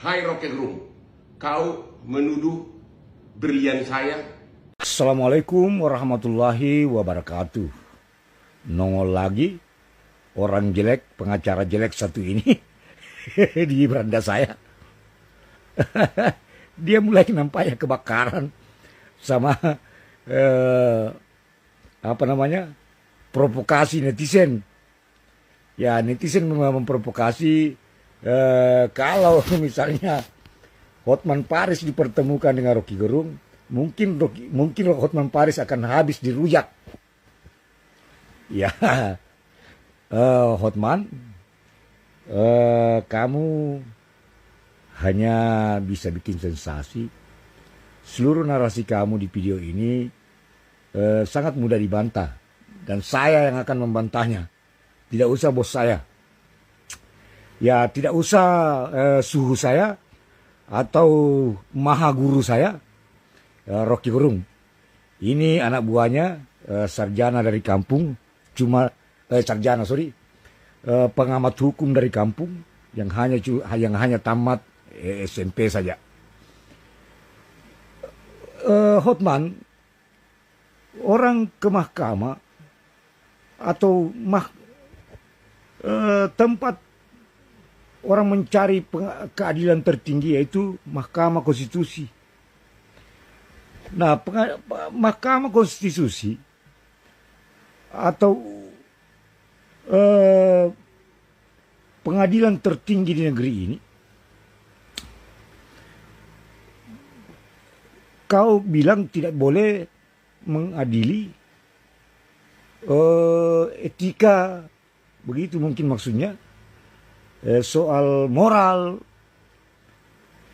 Hai Rocky Gerung, kau menuduh berlian saya. Assalamualaikum warahmatullahi wabarakatuh. Nongol lagi orang jelek, pengacara jelek satu ini di beranda saya. Dia mulai nampaknya kebakaran sama provokasi netizen. Ya, netizen memprovokasi kalau misalnya Hotman Paris dipertemukan dengan Rocky Gerung, mungkin Hotman Paris akan habis dirujak. Ya, Hotman, kamu hanya bisa bikin sensasi. Seluruh narasi kamu di video ini sangat mudah dibantah, dan saya yang akan membantahnya. Tidak usah bos saya, ya tidak usah suhu saya atau maha guru saya, Rocky Gerung. Ini anak buahnya, sarjana dari kampung, pengamat hukum dari kampung yang hanya tamat SMP saja. Hotman, orang ke mahkamah atau tempat orang mencari keadilan tertinggi, yaitu Mahkamah Konstitusi. Nah, Mahkamah Konstitusi atau pengadilan tertinggi di negeri ini, kau bilang tidak boleh mengadili etika, begitu mungkin maksudnya, soal moral.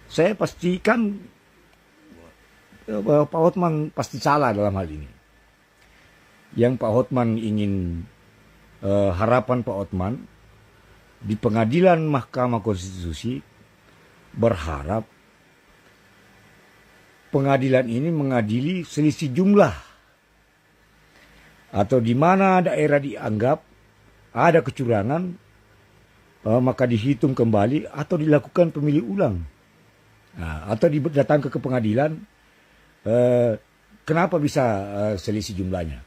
Saya pastikan Pak Hotman pasti salah dalam hal ini. Yang Pak Hotman ingin, harapan Pak Hotman di pengadilan Mahkamah Konstitusi berharap pengadilan ini mengadili selisih jumlah, atau di mana daerah dianggap ada kecurangan, maka dihitung kembali atau dilakukan pemilih ulang. Nah, atau datang ke pengadilan, kenapa bisa selisih jumlahnya.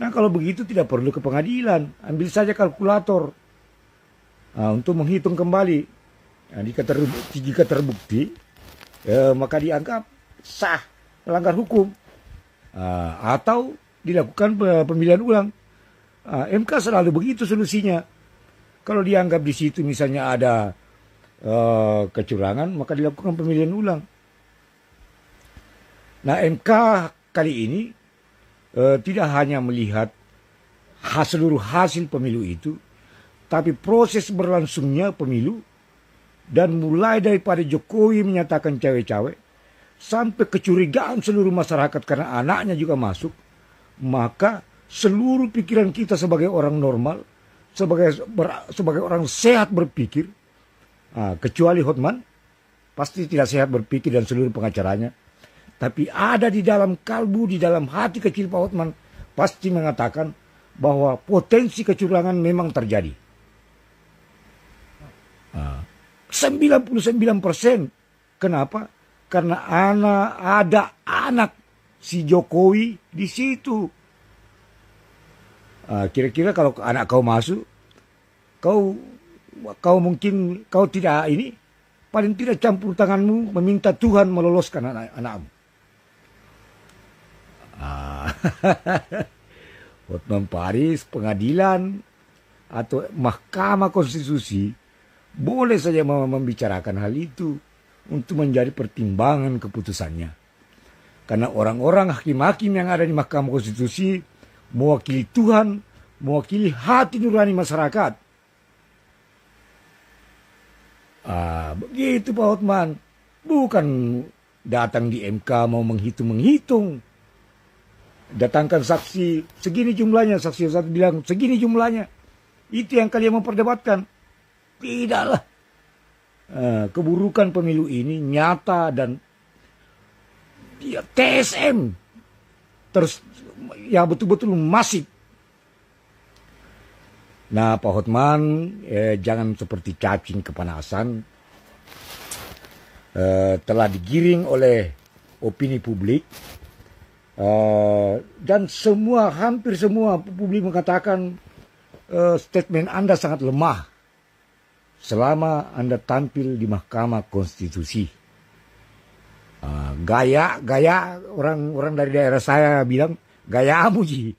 Nah, kalau begitu tidak perlu ke pengadilan, ambil saja kalkulator untuk menghitung kembali. Nah, jika terbukti, maka dianggap sah, melanggar hukum, atau dilakukan pemilihan ulang. MK selalu begitu solusinya. Kalau dianggap di situ misalnya ada kecurangan, maka dilakukan pemilihan ulang. Nah, MK kali ini tidak hanya melihat seluruh hasil pemilu itu, tapi proses berlangsungnya pemilu, dan mulai daripada Jokowi menyatakan cawe-cawe sampai kecurigaan seluruh masyarakat karena anaknya juga masuk, maka seluruh pikiran kita sebagai orang normal, sebagai orang sehat berpikir, kecuali Hotman, pasti tidak sehat berpikir dan seluruh pengacaranya, tapi ada di dalam kalbu, di dalam hati kecil Pak Hotman, pasti mengatakan bahwa potensi kecurangan memang terjadi. 99%. Kenapa? Karena ada anak si Jokowi di situ. Kira-kira kalau anak kau masuk, kau mungkin tidak ini, paling tidak campur tanganmu meminta Tuhan meloloskan anakmu. Hotman Paris, pengadilan atau Mahkamah Konstitusi boleh saja membicarakan hal itu untuk menjadi pertimbangan keputusannya. Karena orang-orang hakim-hakim yang ada di Mahkamah Konstitusi mewakili Tuhan, mewakili hati nurani masyarakat. Begitu Pak Hotman. Bukan datang di MK mau menghitung-menghitung. Datangkan saksi, segini jumlahnya. Saksi satu bilang, segini jumlahnya. Itu yang kalian memperdebatkan. Tidaklah. Keburukan pemilu ini nyata dan TSM. Terus ya betul-betul masif. Nah, Pak Hotman, jangan seperti cacing kepanasan. telah digiring oleh opini publik, dan hampir semua publik mengatakan statement Anda sangat lemah selama Anda tampil di Mahkamah Konstitusi. Gaya orang dari daerah saya bilang gayamu Ji.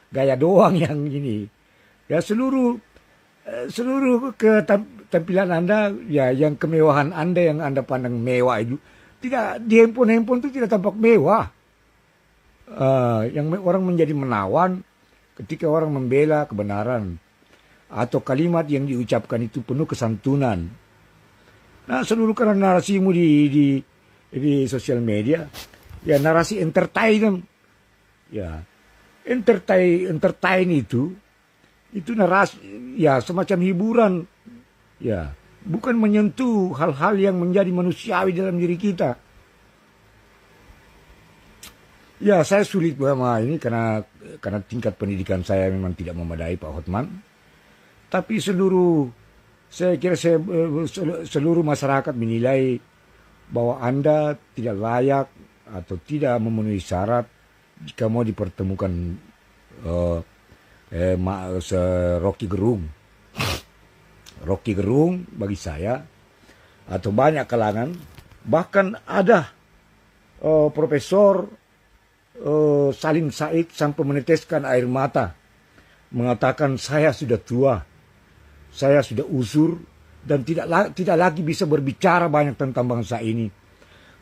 gaya doang yang ini. Ya seluruh ketampilan Anda, ya yang kemewahan Anda yang Anda pandang mewah itu tidak di handphone itu tidak tampak mewah. Yang orang menjadi menawan ketika orang membela kebenaran atau kalimat yang diucapkan itu penuh kesantunan. Nah, seluruh karena narasimu di sosial media, ya narasi entertain, ya entertain itu narasi, ya semacam hiburan, ya bukan menyentuh hal-hal yang menjadi manusiawi dalam diri kita. Ya, saya sulit sama ini karena tingkat pendidikan saya memang tidak memadai, Pak Hotman. Tapi saya kira seluruh masyarakat menilai bahwa Anda tidak layak atau tidak memenuhi syarat jika mau dipertemukan Rocky Gerung. Rocky Gerung bagi saya atau banyak kalangan, bahkan ada Profesor Salim Said sampai meneteskan air mata, mengatakan saya sudah tua, saya sudah usur dan tidak lagi bisa berbicara banyak tentang bangsa ini.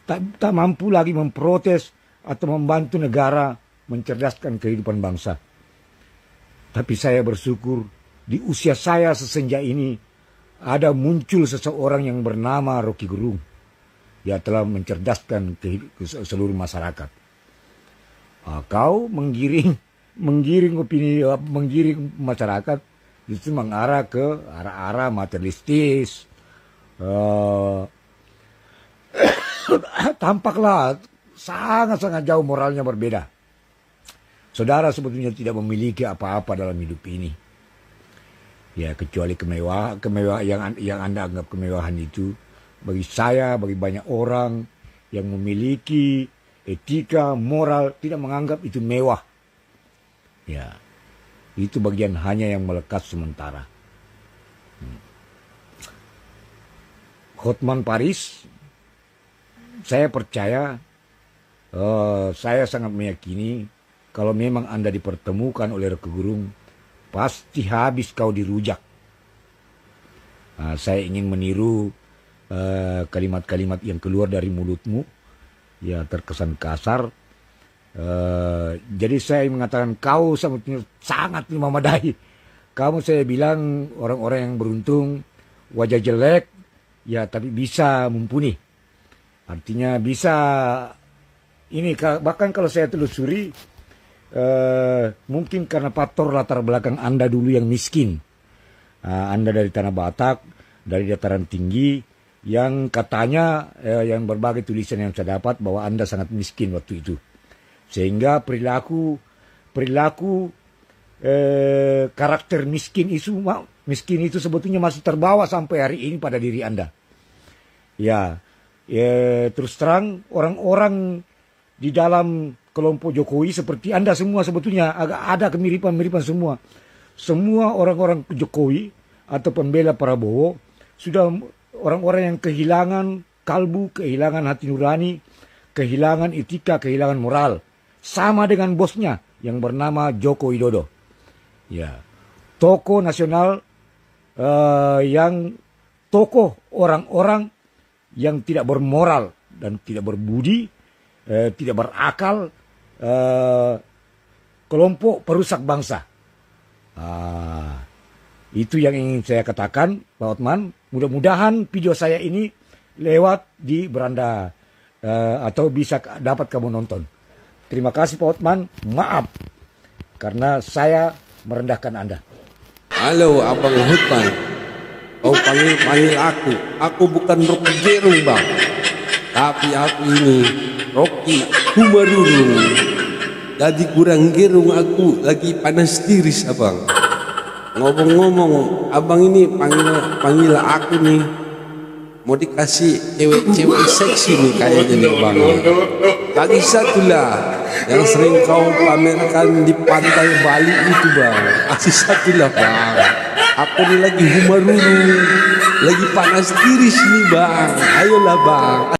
Tak mampu lagi memprotes atau membantu negara mencerdaskan kehidupan bangsa. Tapi saya bersyukur di usia saya sesenja ini ada muncul seseorang yang bernama Rocky Gerung. Dia telah mencerdaskan seluruh masyarakat. Kau menggiring opini, menggiring masyarakat justru mengarah ke arah-arah materialistis. Tampaklah sangat-sangat jauh moralnya berbeda. Saudara sebetulnya tidak memiliki apa-apa dalam hidup ini. Ya, kecuali kemewahan yang Anda anggap kemewahan itu. Bagi saya, bagi banyak orang yang memiliki etika, moral, tidak menganggap itu mewah. Ya, itu bagian hanya yang melekat sementara. Hotman Paris, saya percaya, saya sangat meyakini kalau memang Anda dipertemukan oleh Rocky Gerung, pasti habis kau dirujak. Saya ingin meniru kalimat-kalimat yang keluar dari mulutmu, ya terkesan kasar. Jadi saya mengatakan kau sangat memadai. Kamu saya bilang orang-orang yang beruntung, wajah jelek, ya tapi bisa mumpuni. Artinya bisa ini, bahkan kalau saya telusuri, mungkin karena faktor latar belakang Anda dulu yang miskin. Anda dari Tanah Batak, dari dataran tinggi, yang katanya yang berbagai tulisan yang saya dapat bahwa Anda sangat miskin waktu itu. Sehingga perilaku karakter miskin itu sebetulnya masih terbawa sampai hari ini pada diri Anda. Ya, terus terang orang-orang di dalam kelompok Jokowi seperti Anda semua sebetulnya agak ada kemiripan-miripan semua. Semua orang-orang Jokowi atau pembela Prabowo sudah orang-orang yang kehilangan kalbu, kehilangan hati nurani, kehilangan etika, kehilangan moral. Sama dengan bosnya yang bernama Joko Widodo. Ya, tokoh nasional tokoh orang-orang yang tidak bermoral dan tidak berbudi, tidak berakal, kelompok perusak bangsa. Itu yang ingin saya katakan, Pak Hotman. Mudah-mudahan video saya ini lewat di beranda atau bisa dapat kamu nonton. Terima kasih Pak Hotman. Maaf karena saya merendahkan Anda. Halo Abang Hotman. Kau panggil aku. Aku bukan Rocky Gerung bang. Tapi aku ini Rocky Humarurung. Jadi kurang gerung aku lagi panas tiris abang. Ngomong-ngomong, abang ini panggil aku nih. Mau dikasih cewek-cewek seksi nih kayaknya nih bang. Lagi satu lah yang sering kau pamerkan di pantai Bali itu bang. Kasih satu lah bang. Aku nih lagi humaruru, lagi panas tiris nih bang. Ayolah bang.